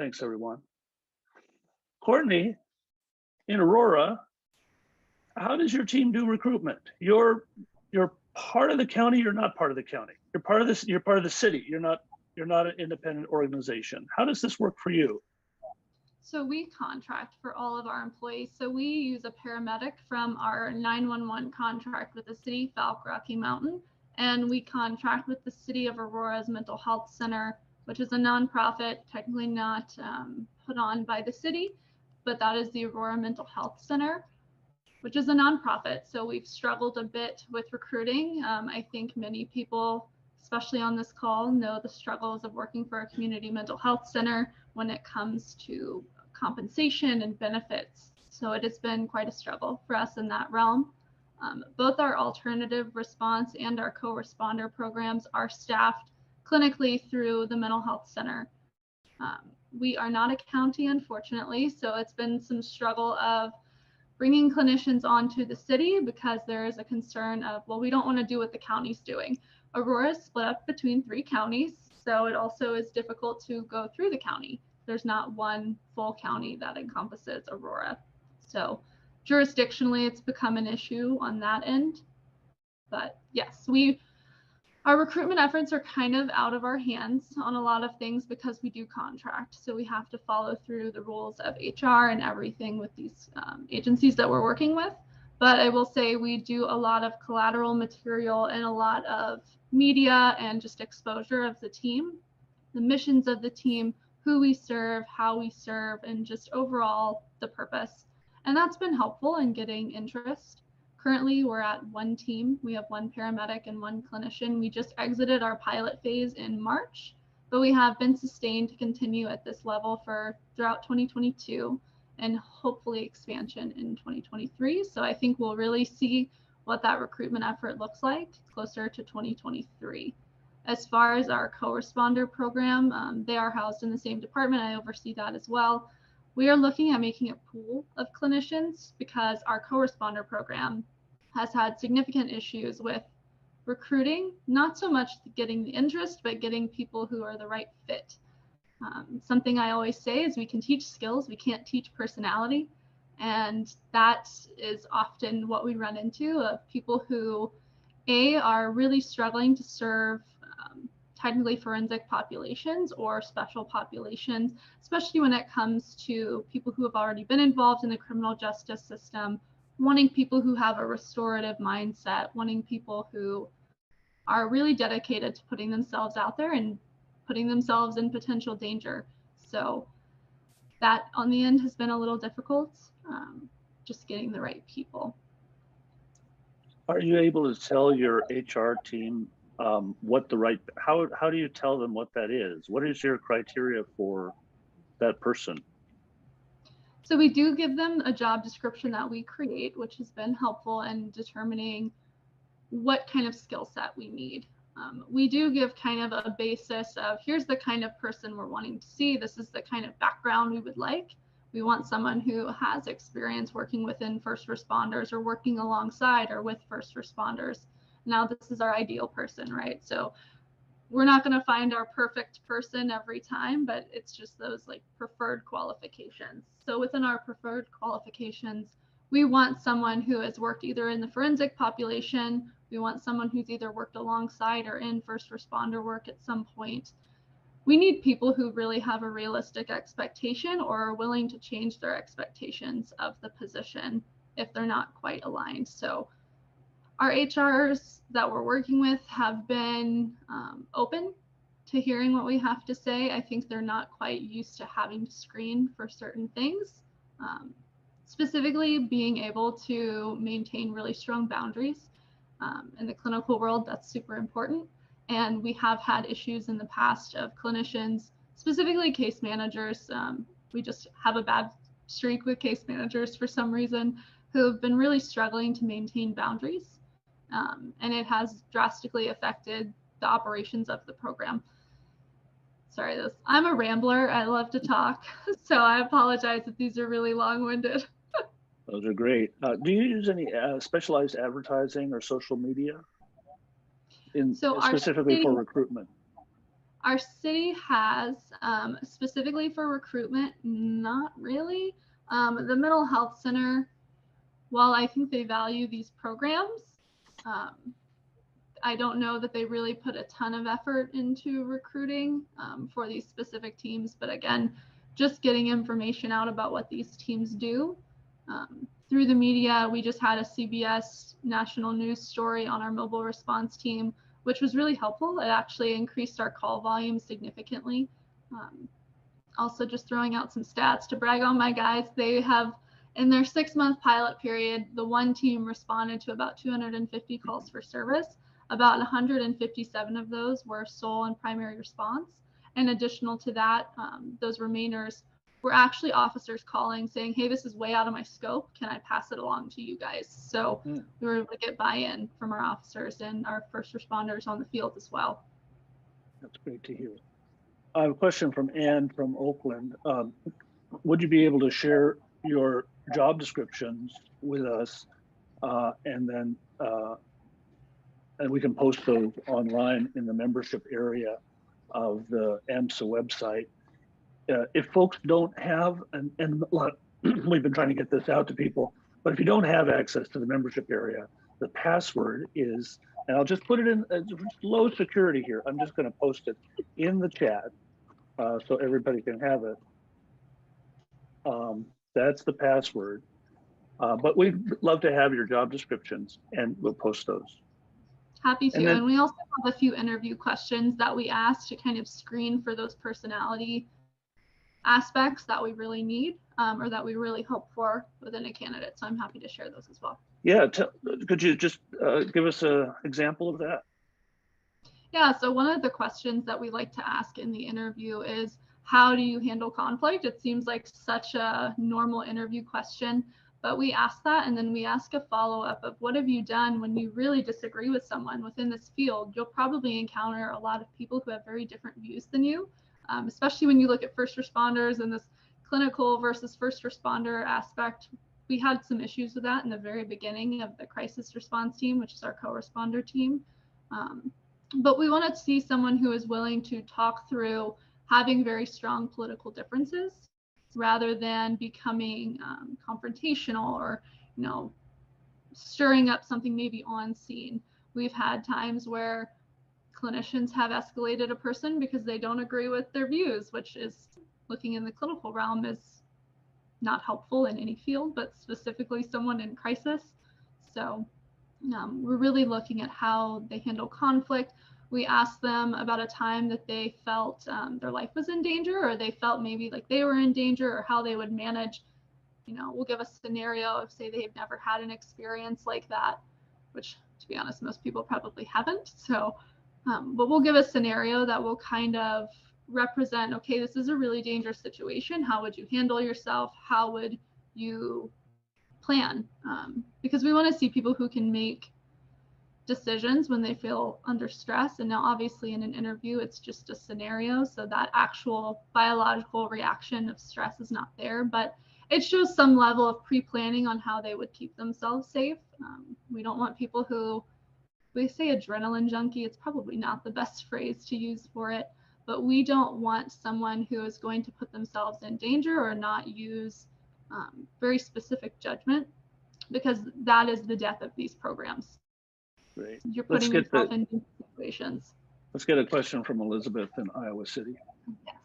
Thanks, everyone. Courtney, in Aurora, how does your team do recruitment? You're part of the county. You're not part of the county. You're part of this. You're part of the city. You're not an independent organization. How does this work for you? So we contract for all of our employees. So we use a paramedic from our 911 contract with the city, Falk Rocky Mountain, and we contract with the city of Aurora's mental health center, which is a nonprofit, technically not put on by the city, but that is the Aurora Mental Health Center, which is a nonprofit. So we've struggled a bit with recruiting. I think many people, especially on this call, know the struggles of working for a community mental health center when it comes to compensation and benefits. So it has been quite a struggle for us in that realm. Both our alternative response and our co-responder programs are staffed clinically through the mental health center. We are not a county, unfortunately, so it's been some struggle of bringing clinicians onto the city because there is a concern of, well, we don't want to do what the county's doing. Aurora is split up between 3 counties, so it also is difficult to go through the county. There's not one full county that encompasses Aurora. So jurisdictionally, it's become an issue on that end. But yes, our recruitment efforts are kind of out of our hands on a lot of things because we do contract. So we have to follow through the rules of HR and everything with these agencies that we're working with. But I will say we do a lot of collateral material and a lot of media and just exposure of the team, the missions of the team, who we serve, how we serve, and just overall the purpose. And that's been helpful in getting interest. Currently, we're at 1 team. We have 1 paramedic and 1 clinician. We just exited our pilot phase in March, but we have been sustained to continue at this level throughout 2022 and hopefully expansion in 2023. So I think we'll really see what that recruitment effort looks like closer to 2023. As far as our co-responder program, they are housed in the same department. I oversee that as well. We are looking at making a pool of clinicians because our co-responder program has had significant issues with recruiting, not so much getting the interest, but getting people who are the right fit. Something I always say is we can teach skills, we can't teach personality. And that is often what we run into, of people who are really struggling to serve technically forensic populations or special populations, especially when it comes to people who have already been involved in the criminal justice system, wanting people who have a restorative mindset, wanting people who are really dedicated to putting themselves out there and putting themselves in potential danger. So that on the end has been a little difficult, just getting the right people. Are you able to tell your HR team what the right, how do you tell them what that is? What is your criteria for that person? So we do give them a job description that we create, which has been helpful in determining what kind of skill set we need. We do give kind of a basis of, here's the kind of person we're wanting to see. This is the kind of background we would like. We want someone who has experience working within first responders or working alongside or with first responders. Now this is our ideal person, right? So we're not going to find our perfect person every time, but it's just those like preferred qualifications. So within our preferred qualifications, we want someone who has worked either in the forensic population. We want someone who's either worked alongside or in first responder work at some point. We need people who really have a realistic expectation or are willing to change their expectations of the position if they're not quite aligned. So our HRs that we're working with have been open to hearing what we have to say. I think they're not quite used to having to screen for certain things. Specifically being able to maintain really strong boundaries. In the clinical world, that's super important. And we have had issues in the past of clinicians, specifically case managers. We just have a bad streak with case managers for some reason, who have been really struggling to maintain boundaries. And it has drastically affected the operations of the program. Sorry, I'm a rambler. I love to talk. So I apologize if these are really long-winded. Those are great. Do you use any specialized advertising or social media specifically for recruitment? Our city has, specifically for recruitment, not really. The mental health center, while I think they value these programs, I don't know that they really put a ton of effort into recruiting for these specific teams. But again, just getting information out about what these teams do. Through the media, we just had a CBS national news story on our mobile response team, which was really helpful. It actually increased our call volume significantly. Also, just throwing out some stats to brag on my guys, they have, in their 6-month pilot period, the one team responded to about 250 calls for service. About 157 of those were sole and primary response. And additional to that, those remainers were actually officers calling saying, hey, this is way out of my scope. Can I pass it along to you guys? So we were able to get buy-in from our officers and our first responders on the field as well. That's great to hear. I have a question from Ann from Oakland. Would you be able to share your job descriptions with us, and then and we can post those online in the membership area of the AMSA website. If folks don't have, and we've been trying to get this out to people, but if you don't have access to the membership area, the password is, and I'll just put it in low security here. I'm just going to post it in the chat so everybody can have it. That's the password. But we'd love to have your job descriptions, and we'll post those. Happy to. And we also have a few interview questions that we asked to kind of screen for those personality aspects that we really need, or that we really hope for within a candidate. So I'm happy to share those as well. Yeah, could you just give us an example of that? Yeah, so one of the questions that we like to ask in the interview is, how do you handle conflict? It seems like such a normal interview question, but we ask that, and then we ask a follow-up of, what have you done when you really disagree with someone within this field? You'll probably encounter a lot of people who have very different views than you, especially when you look at first responders and this clinical versus first responder aspect. We had some issues with that in the very beginning of the crisis response team, which is our co-responder team. But we want to see someone who is willing to talk through having very strong political differences rather than becoming confrontational or, stirring up something maybe on scene. We've had times where clinicians have escalated a person because they don't agree with their views, which is, looking in the clinical realm, is not helpful in any field, but specifically someone in crisis. So we're really looking at how they handle conflict. We asked them about a time that they felt their life was in danger, or they felt maybe like they were in danger, or how they would manage. We'll give a scenario of, say, they've never had an experience like that, which, to be honest, most people probably haven't. So, but we'll give a scenario that will kind of represent, okay, this is a really dangerous situation. How would you handle yourself? How would you plan? Because we want to see people who can make decisions when they feel under stress. And now obviously in an interview, it's just a scenario, so that actual biological reaction of stress is not there, but it shows some level of pre-planning on how they would keep themselves safe. We don't want people who, we say adrenaline junkie, it's probably not the best phrase to use for it, but we don't want someone who is going to put themselves in danger or not use very specific judgment, because that is the death of these programs. Great. You're putting yourself in situations. Let's get a question from Elizabeth in Iowa City. Yes.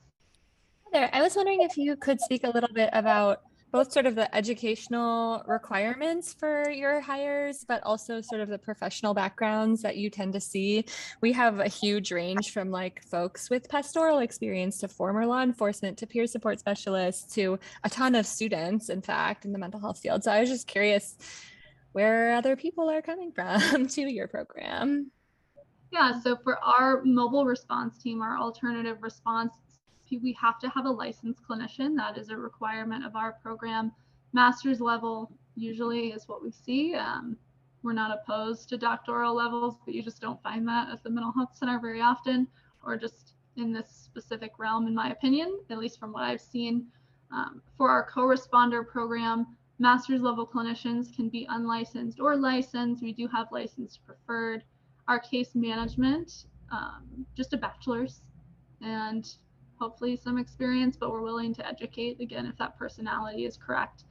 Hi there. I was wondering if you could speak a little bit about both sort of the educational requirements for your hires, but also sort of the professional backgrounds that you tend to see. We have a huge range from like folks with pastoral experience to former law enforcement to peer support specialists to a ton of students, in fact, in the mental health field. So I was just curious where other people are coming from to your program. Yeah, so for our mobile response team, our alternative response, we have to have a licensed clinician. That is a requirement of our program. Master's level usually is what we see. We're not opposed to doctoral levels, but you just don't find that at the mental health center very often, or just in this specific realm, in my opinion, at least from what I've seen. For our co-responder program, master's level clinicians can be unlicensed or licensed. We do have licensed preferred. Our case management, just a bachelor's. and hopefully some experience, but we're willing to educate again if that personality is correct.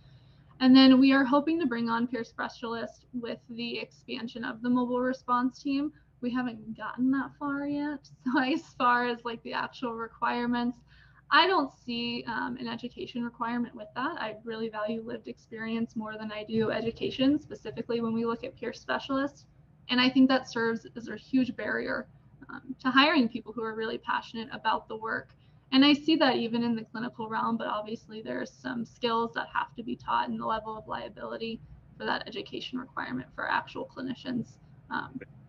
And then we are hoping to bring on peer specialists with the expansion of the mobile response team. We haven't gotten that far yet. So as far as like the actual requirements, I don't see an education requirement with that. I really value lived experience more than I do education, specifically when we look at peer specialists. And I think that serves as a huge barrier to hiring people who are really passionate about the work. And I see that even in the clinical realm, but obviously there's some skills that have to be taught and the level of liability for that education requirement for actual clinicians.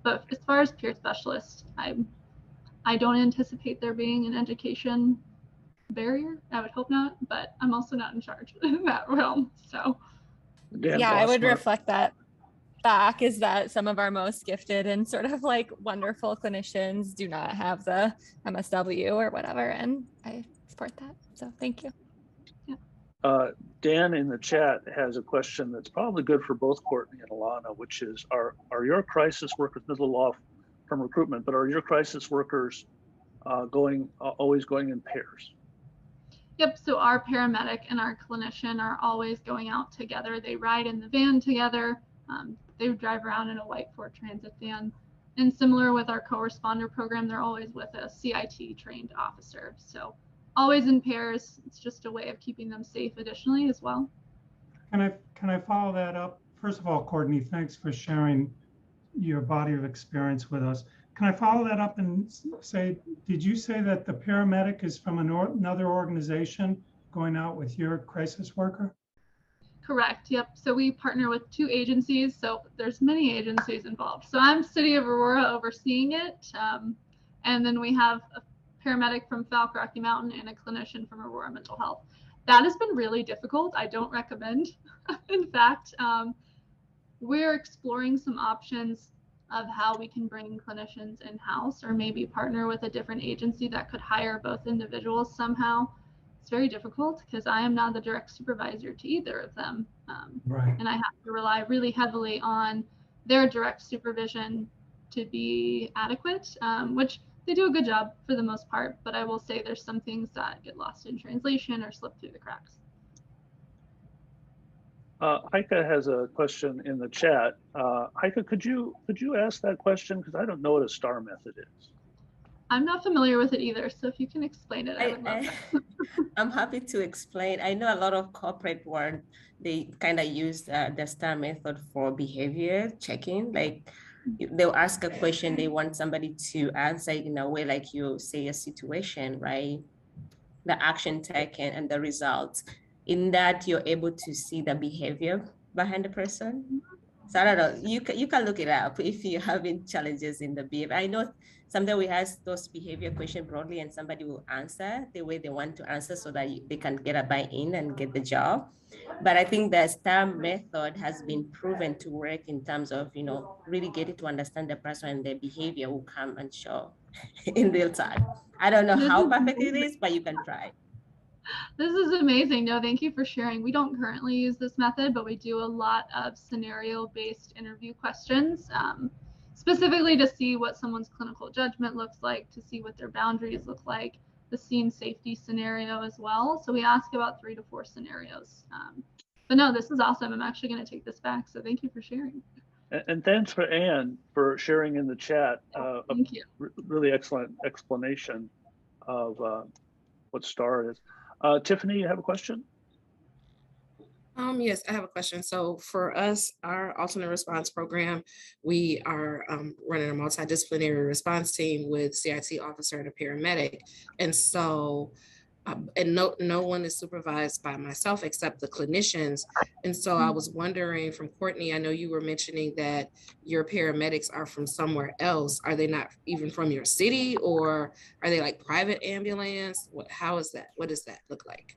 But as far as peer specialists, I don't anticipate there being an education barrier. I would hope not, but I'm also not in charge in that realm. So Dan yeah, I would Bossmer. reflect that back, is that some of our most gifted and sort of like wonderful clinicians do not have the MSW or whatever, and I support that. So thank you. Dan in the chat has a question that's probably good for both Courtney and Alana, which is, are your crisis workers, this is a little off from recruitment, but are your crisis workers always going in pairs? Yep, so our paramedic and our clinician are always going out together. They ride in the van together. They drive around in a white Ford Transit van. And similar with our co-responder program, they're always with a CIT trained officer. So always in pairs. It's just a way of keeping them safe additionally as well. Can I follow that up? First of all, Courtney, thanks for sharing your body of experience with us. Can I follow that up and say, did you say that the paramedic is from another organization going out with your crisis worker? Correct. Yep. So we partner with 2 agencies. So there's many agencies involved. So I'm City of Aurora overseeing it. And then we have a paramedic from Falk Rocky Mountain and a clinician from Aurora Mental Health. That has been really difficult. I don't recommend. In fact, we're exploring some options of how we can bring clinicians in-house or maybe partner with a different agency that could hire both individuals somehow. It's very difficult because I am not the direct supervisor to either of them. Right. And I have to rely really heavily on their direct supervision to be adequate, which they do a good job for the most part, but I will say there's some things that get lost in translation or slip through the cracks. Heike has a question in the chat. Heike, could you ask that question? Because I don't know what a STAR method is. I'm not familiar with it either, so if you can explain it, I would love that. I'm happy to explain. I know a lot of corporate world, they kind of use the STAR method for behavior checking. Like they'll ask a question, they want somebody to answer it in a way like you say a situation, right? The action taken and the results. In that, you're able to see the behavior behind the person. So I don't know, you can look it up if you're having challenges in the behavior. I know sometimes we ask those behavior questions broadly and somebody will answer the way they want to answer so that they can get a buy-in and get the job. But I think the STAR method has been proven to work in terms of, really getting to understand the person and their behavior will come and show in real time. I don't know how perfect it is, but you can try. This is amazing. No, thank you for sharing. We don't currently use this method, but we do a lot of scenario-based interview questions, specifically to see what someone's clinical judgment looks like, to see what their boundaries look like, the scene safety scenario as well. So we ask about 3 to 4 scenarios. But no, this is awesome. I'm actually going to take this back. So thank you for sharing. And thanks for Anne for sharing in the chat. Thank you. Really excellent explanation of what STAR is. Tiffany, you have a question? Yes, I have a question. So for us, our alternate response program, we are running a multidisciplinary response team with CIT officer and a paramedic. And so, and no one is supervised by myself except the clinicians. And so I was wondering from Courtney, I know you were mentioning that your paramedics are from somewhere else. Are they not even from your city, or are they like private ambulance? How is that? What does that look like?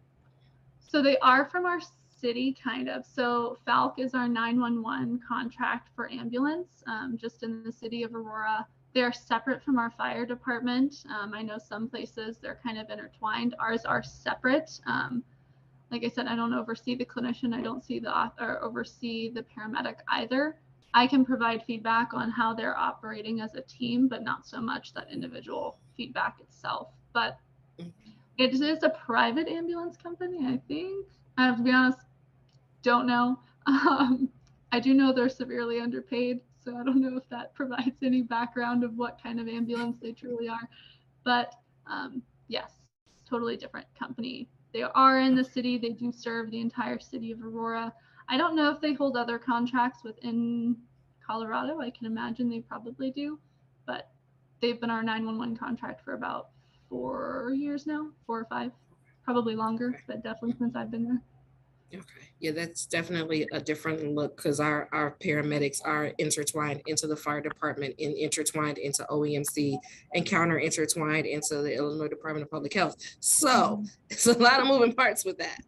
So they are from our city, kind of. So Falk is our 911 contract for ambulance, just in the city of Aurora. They're separate from our fire department. I know some places they're kind of intertwined. Ours are separate. Like I said, I don't oversee the clinician. I don't see or oversee the paramedic either. I can provide feedback on how they're operating as a team, but not so much that individual feedback itself. but it is a private ambulance company, I think. I have to be honest, don't know. I do know they're severely underpaid, so I don't know if that provides any background of what kind of ambulance they truly are. But yes, totally different company. They are in the city. They do serve the entire city of Aurora. I don't know if they hold other contracts within Colorado. I can imagine they probably do, but they've been our 911 contract for about 4 years now, 4 or 5, probably longer, but definitely since I've been there. Okay, yeah, that's definitely a different look because our paramedics are intertwined into the fire department and intertwined into OEMC and counter intertwined into the Illinois Department of Public Health. So it's a lot of moving parts with that.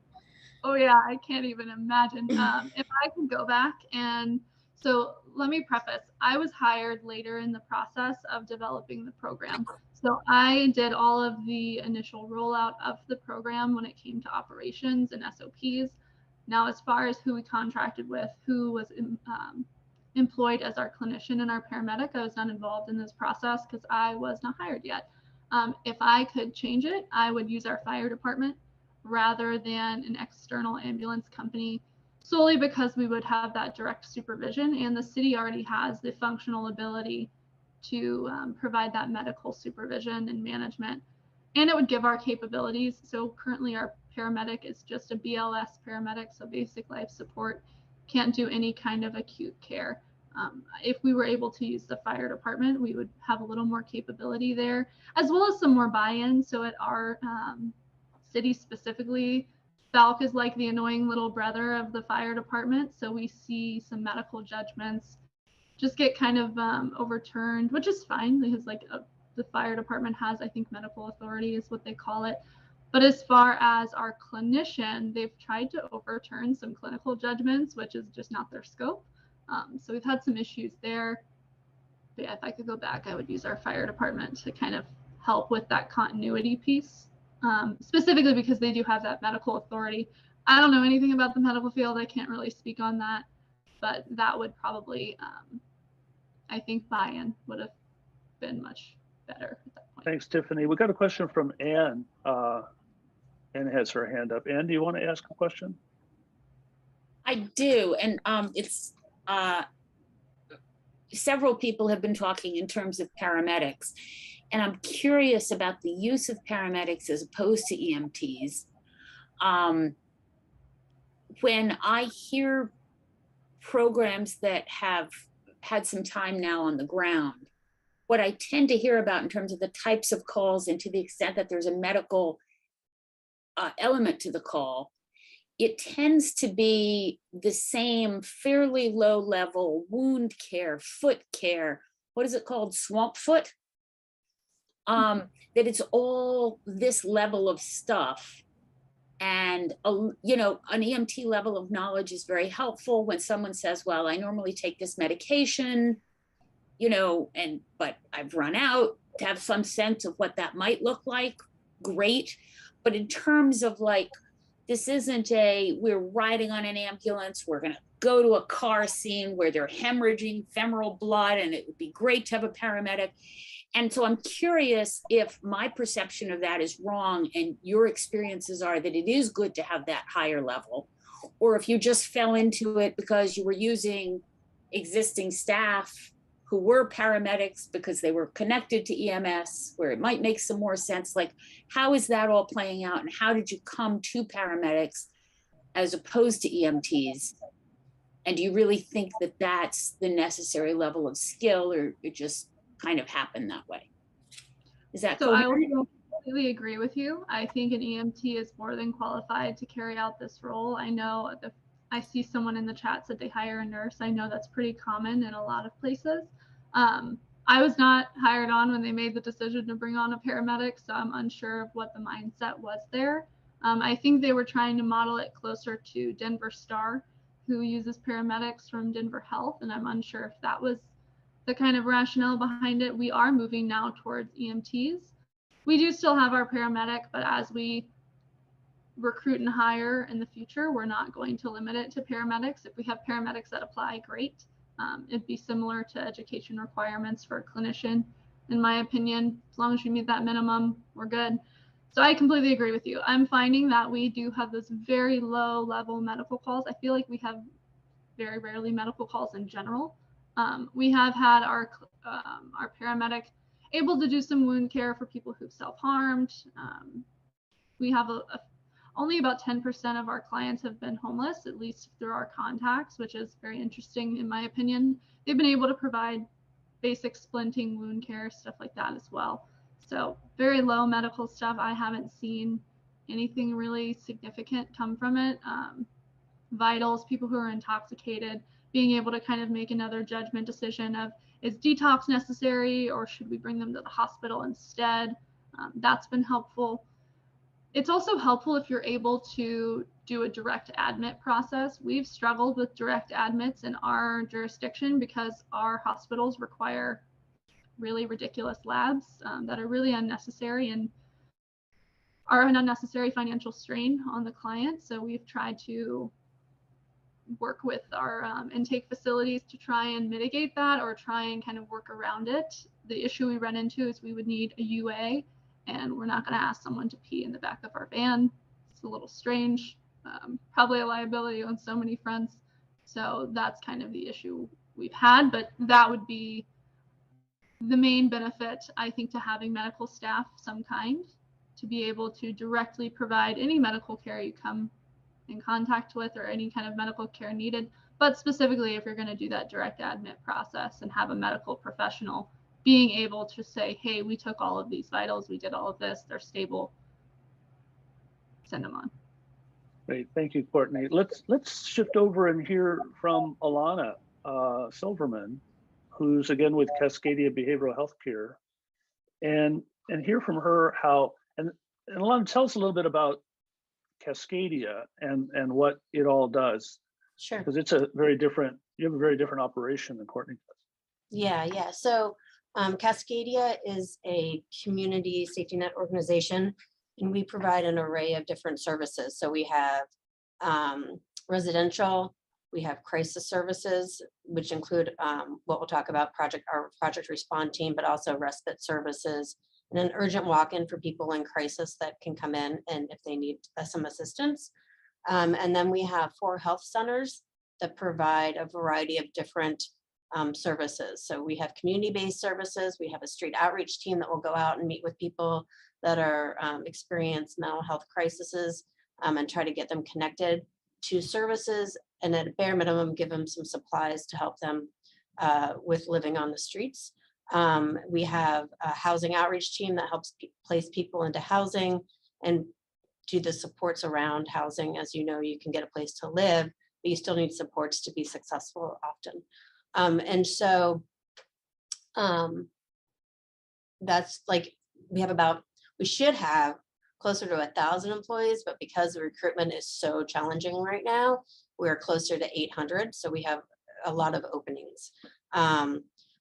Oh yeah, I can't even imagine. If I can go back and so let me preface, I was hired later in the process of developing the program. So I did all of the initial rollout of the program when it came to operations and SOPs. Now, as far as who we contracted with, who was employed as our clinician and our paramedic, I was not involved in this process because I was not hired yet. If I could change it, I would use our fire department rather than an external ambulance company, solely because we would have that direct supervision, and the city already has the functional ability to provide that medical supervision and management, and it would give our capabilities. So currently our paramedic is just a BLS paramedic, so basic life support, can't do any kind of acute care. If we were able to use the fire department, we would have a little more capability there, as well as some more buy-in. So at our city specifically, Falk is like the annoying little brother of the fire department. So we see some medical judgments just get kind of overturned, which is fine because the fire department has, I think, medical authority is what they call it. But as far as our clinician, they've tried to overturn some clinical judgments, which is just not their scope. So we've had some issues there. But yeah, if I could go back, I would use our fire department to kind of help with that continuity piece, specifically because they do have that medical authority. I don't know anything about the medical field. I can't really speak on that, but that would probably, I think buy-in would have been much better at that point. Thanks, Tiffany. We got a question from Anne. Anne has her hand up. Anne, do you want to ask a question? I do, and it's several people have been talking in terms of paramedics, and I'm curious about the use of paramedics as opposed to EMTs. When I hear programs that have had some time now on the ground, what I tend to hear about in terms of the types of calls and to the extent that there's a medical element to the call, it tends to be the same fairly low level wound care, foot care, what is it called, swamp foot? That it's all this level of stuff. And, you know, an EMT level of knowledge is very helpful when someone says, well, I normally take this medication, you know, but I've run out, to have some sense of what that might look like, great. But in terms of like, this isn't we're riding on an ambulance, we're gonna go to a car scene where they're hemorrhaging femoral blood, and it would be great to have a paramedic. And so I'm curious if my perception of that is wrong and your experiences are that it is good to have that higher level, or if you just fell into it because you were using existing staff who were paramedics because they were connected to EMS, where it might make some more sense. Like, how is that all playing out, and how did you come to paramedics as opposed to EMTs? And do you really think that that's the necessary level of skill, or it just kind of happened that way? Is that so? I would completely agree with you. I think an EMT is more than qualified to carry out this role. I know I see someone in the chat said they hire a nurse. I know that's pretty common in a lot of places. I was not hired on when they made the decision to bring on a paramedic, so I'm unsure of what the mindset was there. I think they were trying to model it closer to Denver Star, who uses paramedics from Denver Health, and I'm unsure if that was the kind of rationale behind it. We are moving now towards EMTs. We do still have our paramedic, but as we recruit and hire in the future, we're not going to limit it to paramedics. If we have paramedics that apply, great. It'd be similar to education requirements for a clinician. in my opinion. As long as you meet that minimum, we're good. So I completely agree with you. I'm finding that we do have those very low level medical calls. I feel like we have very rarely medical calls in general. We have had our paramedic able to do some wound care for people who've self-harmed. We have only about 10% of our clients have been homeless, at least through our contacts, which is very interesting in my opinion. They've been able to provide basic splinting, wound care, stuff like that as well. So very low medical stuff. I haven't seen anything really significant come from it. Vitals, people who are intoxicated, being able to kind of make another judgment decision of, is detox necessary or should we bring them to the hospital instead? That's been helpful. It's also helpful if you're able to do a direct admit process. We've struggled with direct admits in our jurisdiction because our hospitals require really ridiculous labs that are really unnecessary and are an unnecessary financial strain on the client. So we've tried to work with our intake facilities to try and mitigate that or try and kind of work around it. The issue we run into is we would need a UA, and we're not going to ask someone to pee in the back of our van. It's a little strange, probably a liability on so many fronts. So that's kind of the issue we've had, but that would be the main benefit, I think, to having medical staff of some kind to be able to directly provide any medical care you come in contact with or any kind of medical care needed, but specifically if you're going to do that direct admit process and have a medical professional being able to say, hey, we took all of these vitals, we did all of this, they're stable, send them on. Great, thank you, Courtney. Let's shift over and hear from Alana Silverman, who's again with Cascadia Behavioral Health Care, and hear from her how, and Alana, tell us a little bit about Cascadia and what it all does. Sure. Because it's a very different, you have a very different operation than Courtney does. Yeah. So Cascadia is a community safety net organization, and we provide an array of different services. So we have residential, we have crisis services, which include what we'll talk about, our project respond team, but also respite services, and an urgent walk-in for people in crisis that can come in and if they need some assistance. And then we have 4 health centers that provide a variety of different services. So we have community-based services. We have a street outreach team that will go out and meet with people that are experience mental health crises and try to get them connected to services, and at a bare minimum, give them some supplies to help them with living on the streets. We have a housing outreach team that helps place people into housing and do the supports around housing. As you know, you can get a place to live, but you still need supports to be successful often. And so that's like, we should have closer to 1,000 employees, but because the recruitment is so challenging right now, we're closer to 800. So we have a lot of openings.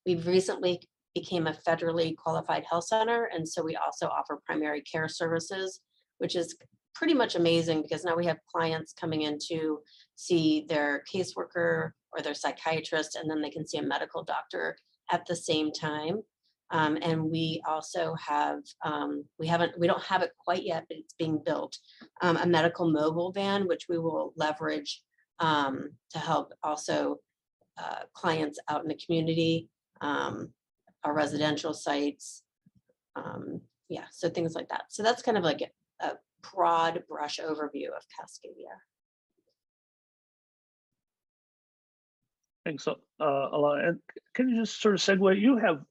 We've recently became a federally qualified health center. And so we also offer primary care services, which is pretty much amazing because now we have clients coming in to see their caseworker or their psychiatrist, and then they can see a medical doctor at the same time. And we also have, we don't have it quite yet, but it's being built, a medical mobile van, which we will leverage to help also clients out in the community, our residential sites. Yeah, so things like that. So that's kind of like a broad brush overview of Cascadia. Thanks, Alana. And can you just sort of segue? You have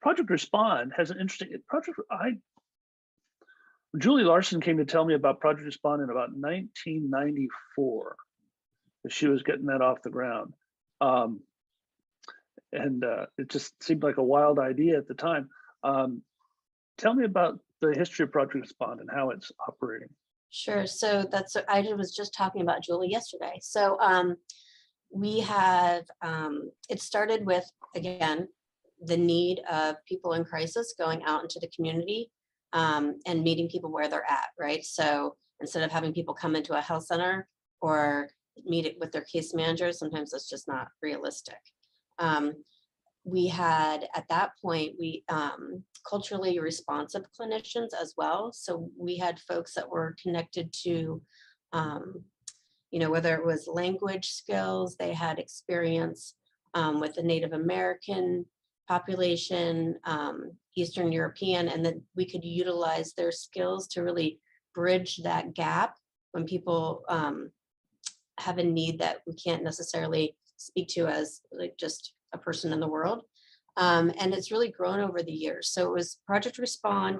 Project Respond has an interesting project. Julie Larson came to tell me about Project Respond in about 1994. She was getting that off the ground. And it just seemed like a wild idea at the time. Tell me about the history of Project Respond and how it's operating. Sure. So I was just talking about Julie yesterday. So we have, it started with, again, the need of people in crisis going out into the community and meeting people where they're at, right? So instead of having people come into a health center or meet it with their case manager, sometimes that's just not realistic. we had at that point, we culturally responsive clinicians as well. So we had folks that were connected to, whether it was language skills, they had experience with the Native American population, Eastern European, and then we could utilize their skills to really bridge that gap when people have a need that we can't necessarily speak to as like just a person in the world. And it's really grown over the years. So it was Project Respond,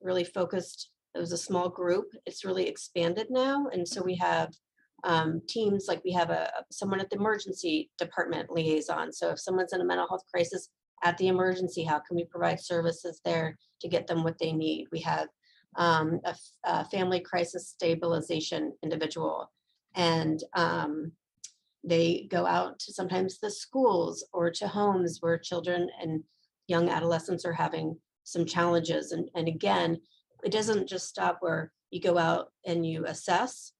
really focused. It was a small group. It's really expanded now. And so we have teams, like we have someone at the emergency department liaison. So if someone's in a mental health crisis at the emergency, how can we provide services there to get them what they need? We have a family crisis stabilization individual, and they go out to sometimes the schools or to homes where children and young adolescents are having some challenges. And again, it doesn't just stop where you go out and you assess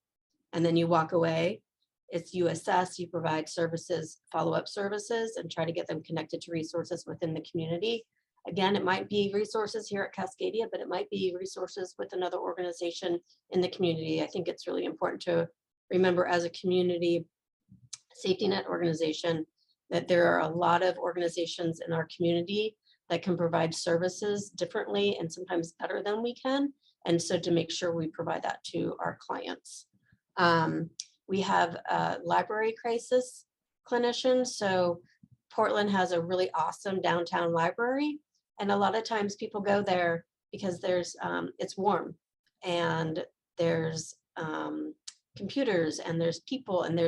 and then you walk away. It's you assess, you provide services, follow-up services, and try to get them connected to resources within the community. Again, it might be resources here at Cascadia, but it might be resources with another organization in the community. I think it's really important to remember as a community safety net organization that there are a lot of organizations in our community that can provide services differently and sometimes better than we can. And so to make sure we provide that to our clients. We have a library crisis clinician. So Portland has a really awesome downtown library. And a lot of times people go there because it's warm and there's computers and there's people and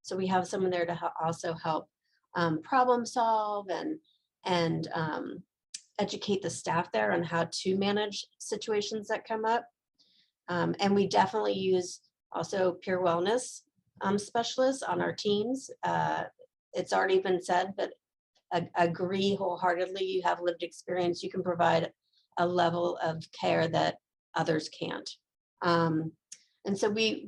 so we have someone there to also help problem solve and educate the staff there on how to manage situations that come up. And we definitely use also peer wellness specialists on our teams. It's already been said, but I agree wholeheartedly. You have lived experience. You can provide a level of care that others can't. And so we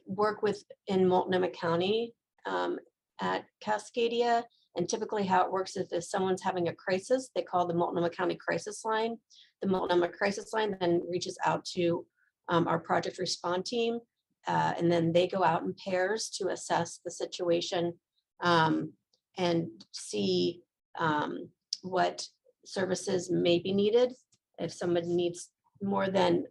work in Multnomah County at Cascadia, and typically how it works is if someone's having a crisis, they call the Multnomah County Crisis Line. The Multnomah Crisis Line then reaches out to our Project Respond team, and then they go out in pairs to assess the situation and see what services may be needed. If somebody needs more than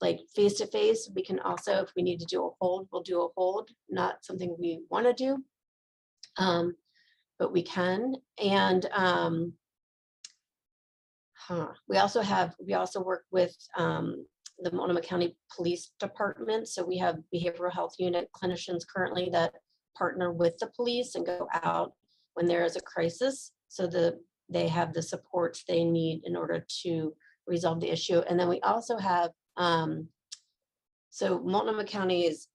like face-to-face, we can also, if we need to do a hold, we'll do a hold, not something we want to do, but we can. And we also work with the Multnomah County Police Department. So we have behavioral health unit clinicians currently that partner with the police and go out when there is a crisis, so they have the supports they need in order to resolve the issue. And then we also have, so Multnomah County is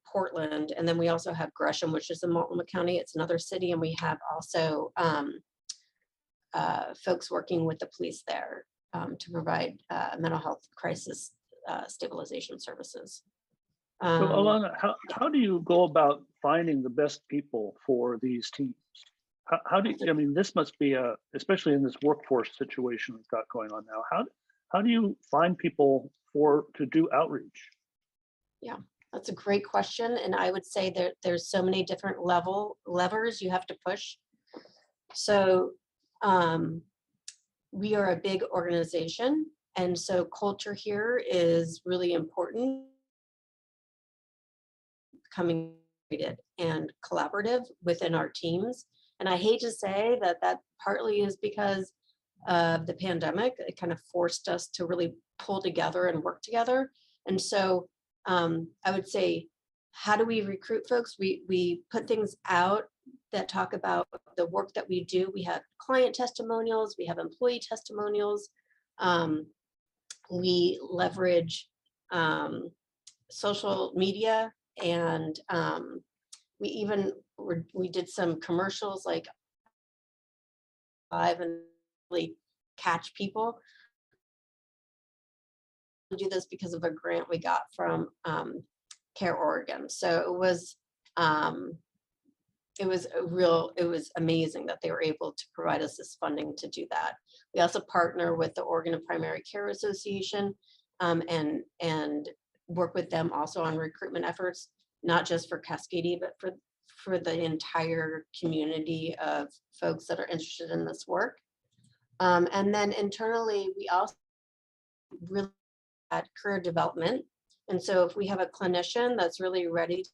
Portland, and then we also have Gresham, which is in Multnomah County. It's another city, and we have also folks working with the police there to provide mental health crisis stabilization services. So Alana, how do you go about finding the best people for these teams? How do you, I mean, this must be especially in this workforce situation we've got going on now, how do you find people to do outreach? Yeah, that's a great question. And I would say that there's so many different levers you have to push. So we are a big organization. And so culture here is really important, becoming and collaborative within our teams. And I hate to say that partly is because of the pandemic. It kind of forced us to really pull together and work together. And so I would say, how do we recruit folks? We put things out that talk about the work that we do. We have client testimonials, we have employee testimonials. We leverage social media, and we did some commercials like live and really catch people. We do this because of a grant we got from Care Oregon. So it was it was amazing that they were able to provide us this funding to do that. We also partner with the Oregon Primary Care Association and work with them also on recruitment efforts, not just for Cascadia, but for the entire community of folks that are interested in this work. And then internally, we also really at career development. And so if we have a clinician that's really ready,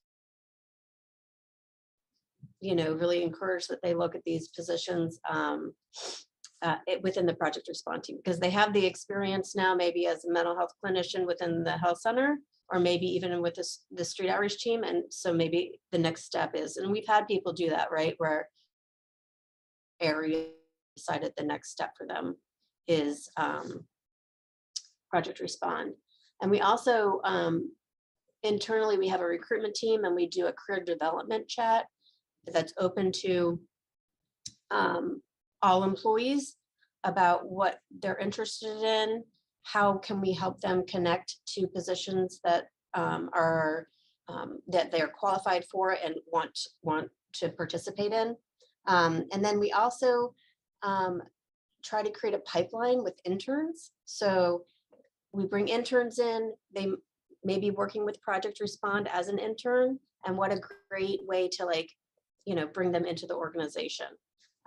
really encourage that they look at these positions within the project response team, because they have the experience now, maybe as a mental health clinician within the health center, or maybe even with the street outreach team. And so maybe the next step is, and we've had people do that, right? Where area decided the next step for them is project respond. And we also internally, we have a recruitment team, and we do a career development chat that's open to all employees about what they're interested in, how can we help them connect to positions that that they're qualified for and want to participate in. And then we also try to create a pipeline with interns. So we bring interns in, they may be working with Project Respond as an intern, and what a great way to bring them into the organization.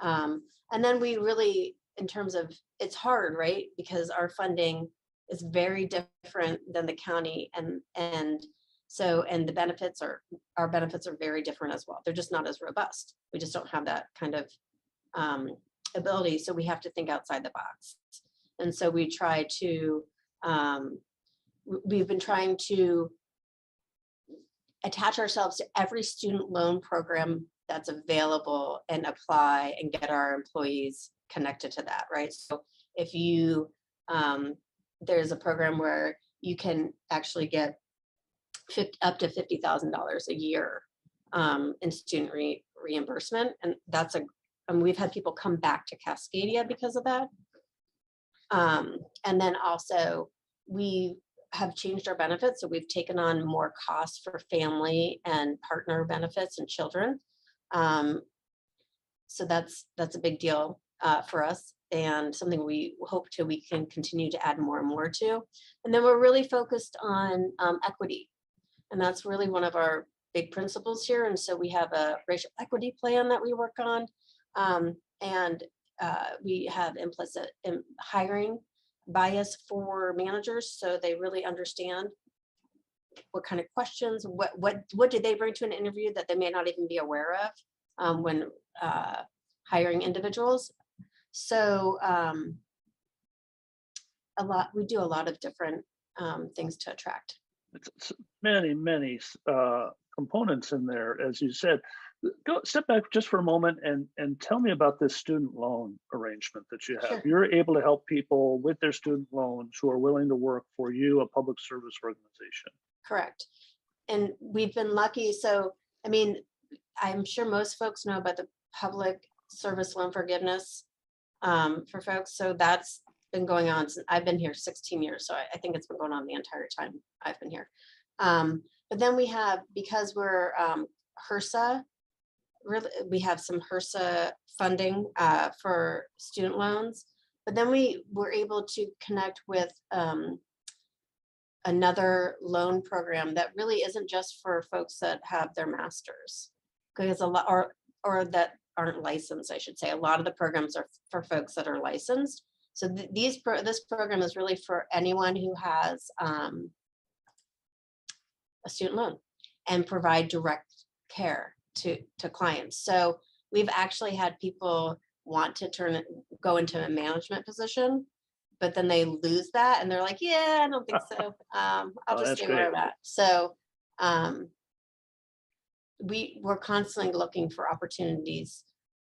And then we really, in terms of, it's hard, right? Because our funding is very different than the county, and the benefits our benefits are very different as well. They're just not as robust. We just don't have that kind of ability. So we have to think outside the box. And so we try to, we've been trying to attach ourselves to every student loan program that's available and apply and get our employees connected to that, right? So if you, there's a program where you can actually get up to $50,000 a year in student reimbursement. And that's and we've had people come back to Cascadia because of that. And then also we have changed our benefits. So we've taken on more costs for family and partner benefits and children. So that's a big deal for us, and something we can continue to add more and more to. And then we're really focused on equity. And that's really one of our big principles here. And so we have a racial equity plan that we work on. And we have implicit hiring bias for managers, so they really understand what kind of questions, what did they bring to an interview that they may not even be aware of when hiring individuals. So we do a lot of different things to attract. It's many components in there, as you said. Go step back just for a moment and tell me about this student loan arrangement that you have. Sure. You're able to help people with their student loans who are willing to work for you, a public service organization. Correct. And we've been lucky. So, I mean, I'm sure most folks know about the public service loan forgiveness for folks. So that's been going on since I've been here 16 years. So I think it's been going on the entire time I've been here. But then we have, because we're HRSA, really, we have some HRSA funding for student loans, but then we were able to connect with another loan program that really isn't just for folks that have their masters, because a lot, or that aren't licensed, I should say. A lot of the programs are for folks that are licensed. So this program is really for anyone who has a student loan and provide direct care to clients. So we've actually had people want to go into a management position, but then they lose that and they're like, yeah, I don't think so. I'll just stay where I'm at. So we're constantly looking for opportunities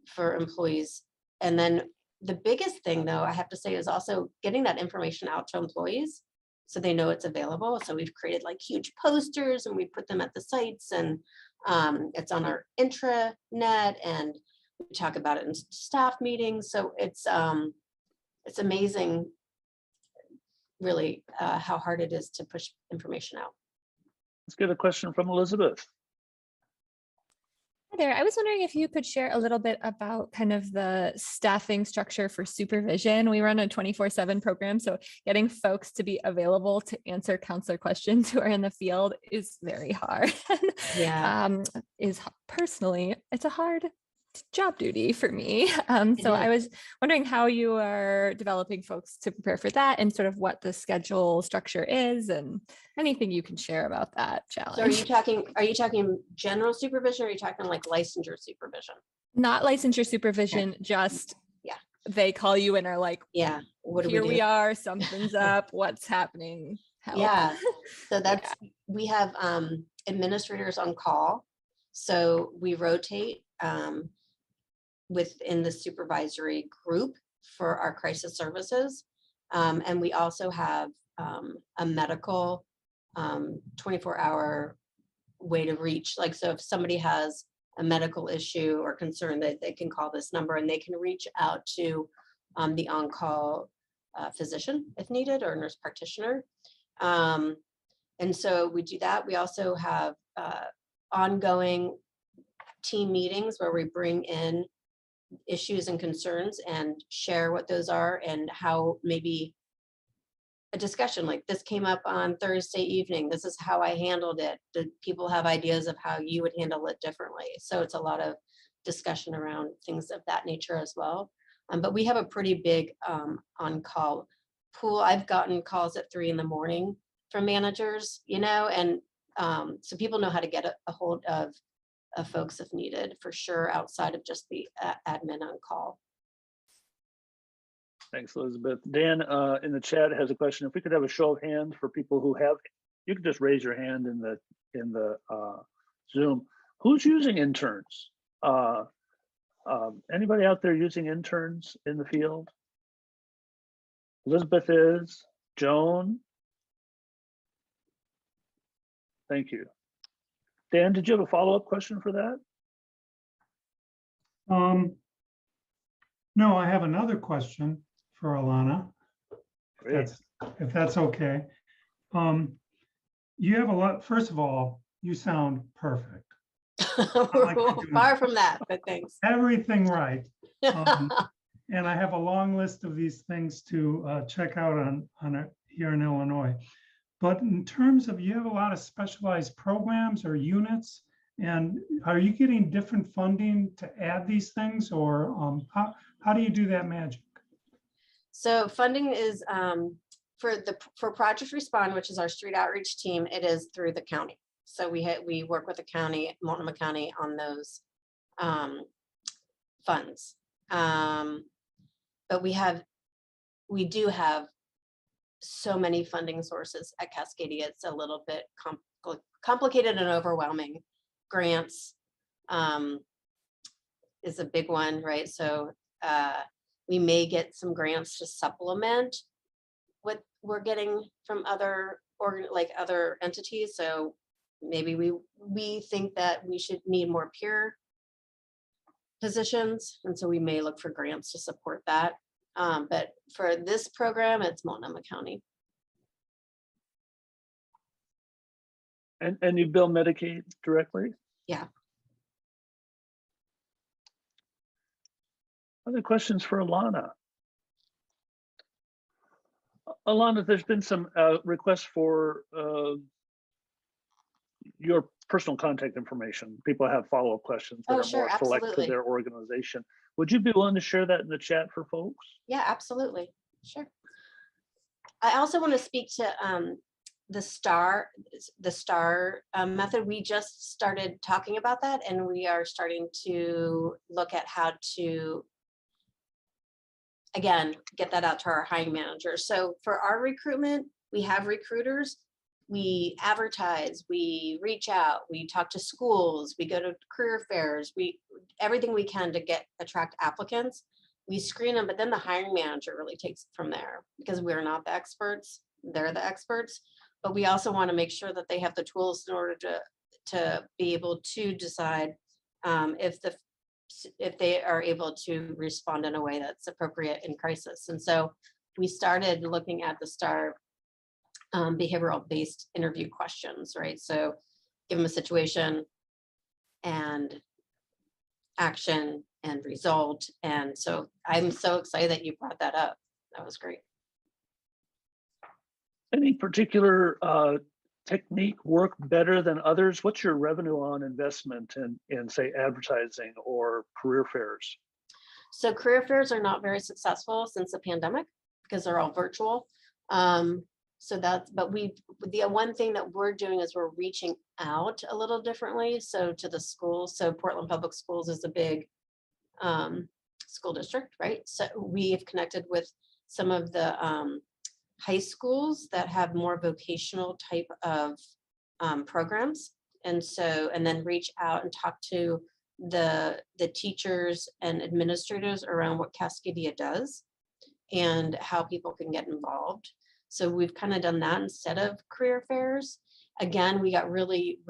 for employees. And then the biggest thing, though, I have to say, is also getting that information out to employees so they know it's available. So we've created like huge posters and we put them at the sites, and it's on our intranet, and we talk about it in staff meetings. So it's amazing, really, how hard it is to push information out. Let's get a question from Elizabeth. Hi there. I was wondering if you could share a little bit about kind of the staffing structure for supervision. We run a 24/7 program, so getting folks to be available to answer counselor questions who are in the field is very hard. Yeah. Personally, it's a hard job duty for me. It So is. I was wondering how you are developing folks to prepare for that and sort of what the schedule structure is and anything you can share about that So challenge. are you talking general supervision or are you talking like licensure supervision? Not licensure supervision, just Yeah. they call you and are like, Yeah. What do here we we do? are, something's up, what's happening? Help. Yeah. So that's, we have administrators on call. So we rotate within the supervisory group for our crisis services. And we also have a medical 24-hour way to reach. Like, so if somebody has a medical issue or concern, that they can call this number and they can reach out to the on-call physician if needed, or nurse practitioner. And so we do that. We also have ongoing team meetings where we bring in issues and concerns and share what those are and how maybe a discussion like this came up on Thursday evening. This is how I handled it. Did people have ideas of how you would handle it differently? So it's a lot of discussion around things of that nature as well. But we have a pretty big on-call pool. I've gotten calls at 3 a.m. from managers, and so people know how to get a hold of folks if needed, for sure, outside of just the admin on call. Thanks, Elizabeth. Dan in the chat has a question. If we could have a show of hands for people who have, you can just raise your hand in the Zoom. Who's using interns? Anybody out there using interns in the field? Elizabeth is. Joan? Thank you. Dan, did you have a follow-up question for that? No, I have another question for Alana. Great. If that's okay. You have a lot, first of all, you sound perfect. Far from that, but thanks. Everything right. And I have a long list of these things to check out on here in Illinois. But in terms of, you have a lot of specialized programs or units, and are you getting different funding to add these things, or how do you do that magic? So funding is for Project Respond, which is our street outreach team. It is through the county. So we work with the county, Multnomah County, on those funds. But we do have so many funding sources at Cascadia. It's a little bit complicated and overwhelming. Grants is a big one, right? So we may get some grants to supplement what we're getting from other entities. So maybe we think that we should need more peer positions, and so we may look for grants to support that. But for this program, it's Multnomah County. And you bill Medicaid directly? Yeah. Other questions for Alana? Alana, there's been some requests for your personal contact information. People have follow-up questions that Oh, are sure, more select to absolutely. their organization. Would you be willing to share that in the chat for folks? Yeah, absolutely. Sure. I also want to speak to the STAR method. We just started talking about that, and we are starting to look at how to, again, get that out to our hiring managers. So for our recruitment, we have recruiters. We advertise, we reach out, we talk to schools, we go to career fairs, everything we can to attract applicants. We screen them, but then the hiring manager really takes it from there, because we're not the experts, they're the experts. But we also want to make sure that they have the tools in order to be able to decide if they are able to respond in a way that's appropriate in crisis. And so we started looking at the STAR behavioral based interview questions, right? So give them a situation and action and result. And so I'm so excited that you brought that up. That was great. Any particular technique work better than others? What's your revenue on investment in say advertising or career fairs? So career fairs are not very successful since the pandemic because they're all virtual. So that's, but the one thing that we're doing is we're reaching out a little differently. So to the schools, so Portland Public Schools is a big school district, right? So we have connected with some of the high schools that have more vocational type of programs. And so, and then reach out and talk to the teachers and administrators around what Cascadia does and how people can get involved. So we've kind of done that instead of career fairs. Again, we got really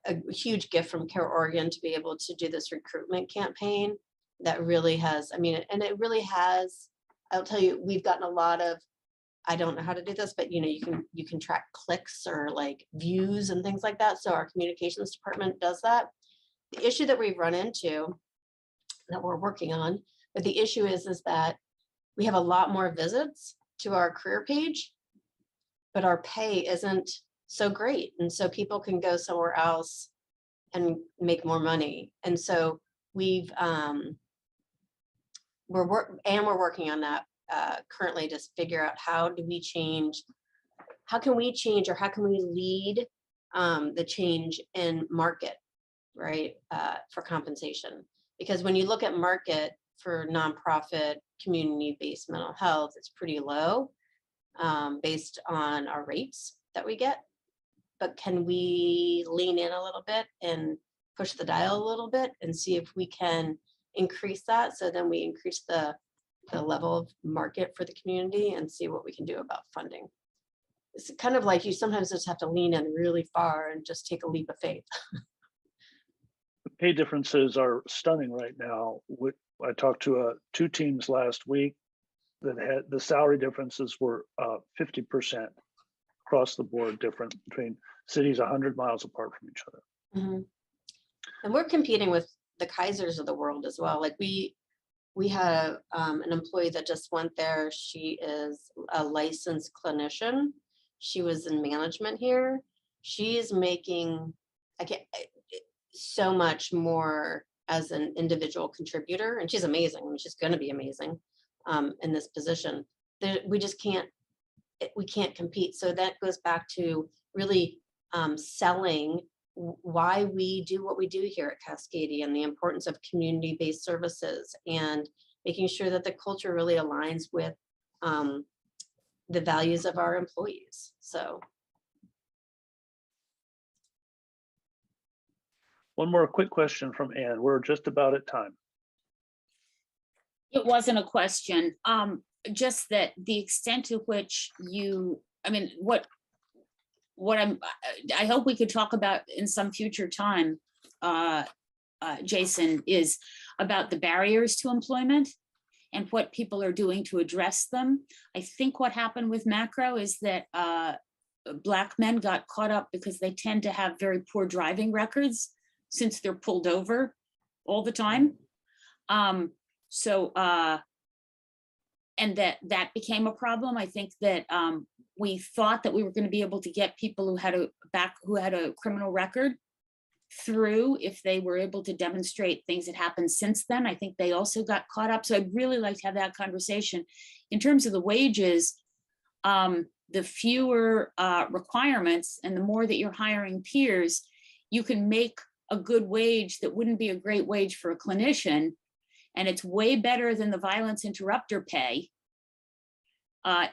a huge gift from Care Oregon to be able to do this recruitment campaign that really has, I mean, and it really has, I'll tell you, we've gotten a lot of, I don't know how to do this, but you know, you can track clicks or like views and things like that. So our communications department does that. The issue that we've run into that we're working on, but the issue is that we have a lot more visits to our career page, but our pay isn't so great. And so people can go somewhere else and make more money. And so we're working on that currently to figure out how can we change or how can we lead the change in market, right, for compensation. Because when you look at market for nonprofit community-based mental health, it's pretty low based on our rates that we get. But can we lean in a little bit and push the dial a little bit and see if we can increase that? So then we increase the level of market for the community and see what we can do about funding. It's kind of like you sometimes just have to lean in really far and just take a leap of faith. The pay differences are stunning right now. I talked to two teams last week that had the salary differences were 50% across the board different between cities 100 miles apart from each other. Mm-hmm. And we're competing with the Kaisers of the world as well. Like we have an employee that just went there. She is a licensed clinician. She was in management here. She's making so much more as an individual contributor, and she's amazing. I mean, she's going to be amazing in this position. We just can't compete. So that goes back to really selling why we do what we do here at Cascadia and the importance of community-based services and making sure that the culture really aligns with the values of our employees. So. One more quick question from Ann. We're just about at time. It wasn't a question, just that the extent to which you, I mean, I hope we could talk about in some future time, Jason, is about the barriers to employment and what people are doing to address them. I think what happened with macro is that Black men got caught up because they tend to have very poor driving records since they're pulled over all the time. And that became a problem. I think that we thought that we were going to be able to get people who had a criminal record through if they were able to demonstrate things that happened since then. I think they also got caught up. So I'd really like to have that conversation. In terms of the wages, the fewer requirements and the more that you're hiring peers, you can make a good wage that wouldn't be a great wage for a clinician. And it's way better than the violence interrupter pay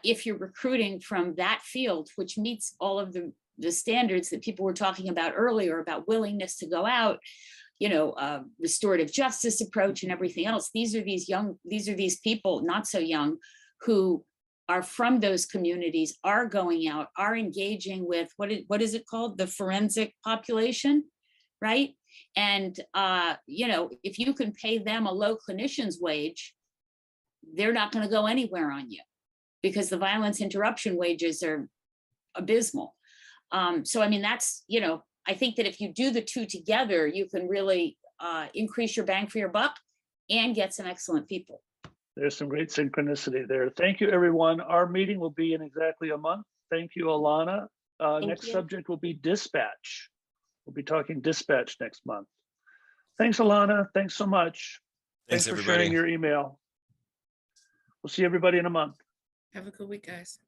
if you're recruiting from that field, which meets all of the standards that people were talking about earlier about willingness to go out, restorative justice approach and everything else. These are these people, not so young, who are from those communities, are going out, are engaging with what is it called? The forensic population, right? And, if you can pay them a low clinician's wage, they're not going to go anywhere on you because the violence interruption wages are abysmal. So, I mean, that's, I think that if you do the two together, you can really increase your bang for your buck and get some excellent people. There's some great synchronicity there. Thank you, everyone. Our meeting will be in exactly a month. Thank you, Alana. Next you. subject will be dispatch. We'll be talking dispatch next month. Thanks, Alana. Thanks so much. Thanks, for everybody. sharing your email. We'll see everybody in a month. Have a good week, guys.